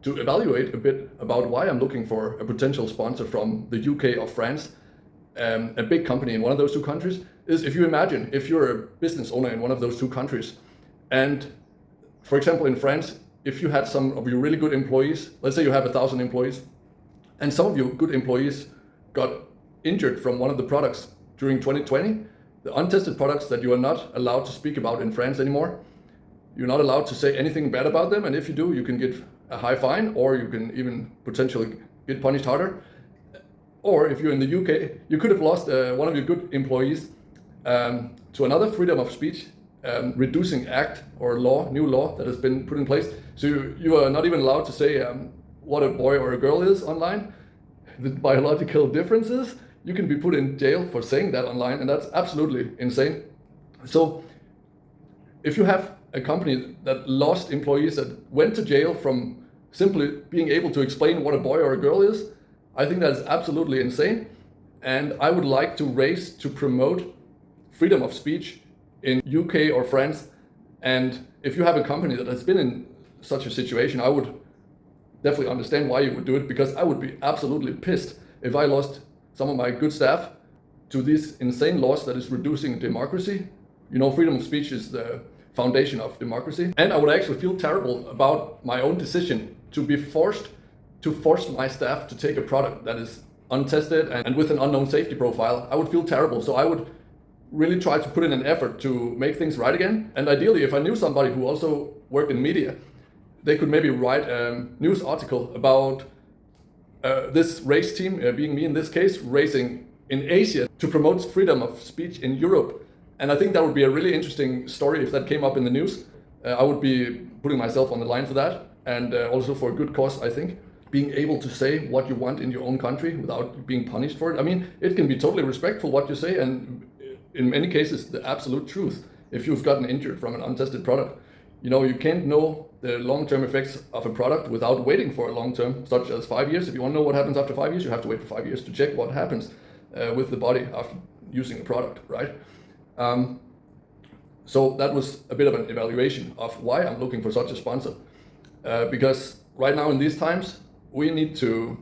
to evaluate a bit about why I'm looking for a potential sponsor from the UK or France, a big company in one of those two countries, is if you imagine if you're a business owner in one of those two countries, and for example in France, if you had some of your really good employees, let's say you have 1,000 employees, and some of your good employees got injured from one of the products during 2020, the untested products that you are not allowed to speak about in France anymore, you're not allowed to say anything bad about them, and if you do, you can get a high fine, or you can even potentially get punished harder. Or if you're in the UK, you could have lost one of your good employees to another freedom of speech reducing act or law, new law that has been put in place. So you are not even allowed to say what a boy or a girl is online, the biological differences. You can be put in jail for saying that online, and that's absolutely insane. So if you have a company that lost employees that went to jail from simply being able to explain what a boy or a girl is, I think that's absolutely insane. And I would like to race to promote freedom of speech in UK or France. And if you have a company that has been in such a situation, I would definitely understand why you would do it, because I would be absolutely pissed if I lost some of my good staff to these insane laws that is reducing democracy. You know, freedom of speech is the foundation of democracy. And I would actually feel terrible about my own decision to be forced to force my staff to take a product that is untested and with an unknown safety profile. I would feel terrible. So I would really try to put in an effort to make things right again. And ideally, if I knew somebody who also worked in media, they could maybe write a news article about this race team, being me in this case, racing in Asia to promote freedom of speech in Europe. And I think that would be a really interesting story if that came up in the news. I would be putting myself on the line for that, and also for a good cause, I think. Being able to say what you want in your own country without being punished for it. I mean, it can be totally respectful what you say, and in many cases, the absolute truth. If you've gotten injured from an untested product, you know, you can't know the long-term effects of a product without waiting for a long-term, such as 5 years. If you want to know what happens after 5 years, you have to wait for 5 years to check what happens with the body after using a product, right? So that was a bit of an evaluation of why I'm looking for such a sponsor. Because right now in these times, we need to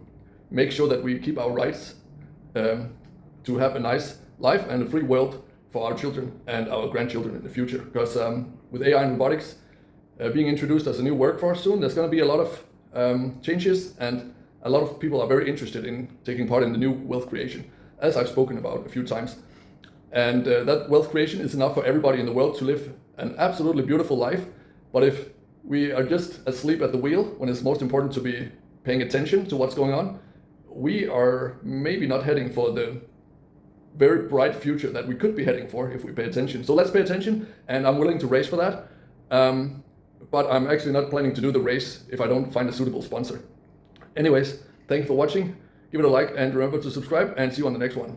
make sure that we keep our rights to have a nice life and a free world for our children and our grandchildren in the future. Because with AI and robotics being introduced as a new workforce soon, there's going to be a lot of changes, and a lot of people are very interested in taking part in the new wealth creation, as I've spoken about a few times. And that wealth creation is enough for everybody in the world to live an absolutely beautiful life. But if we are just asleep at the wheel when it's most important to be paying attention to what's going on, we are maybe not heading for the very bright future that we could be heading for if we pay attention. So let's pay attention, and I'm willing to race for that. But I'm actually not planning to do the race if I don't find a suitable sponsor. Anyways, thank you for watching. Give it a like and remember to subscribe, and see you on the next one.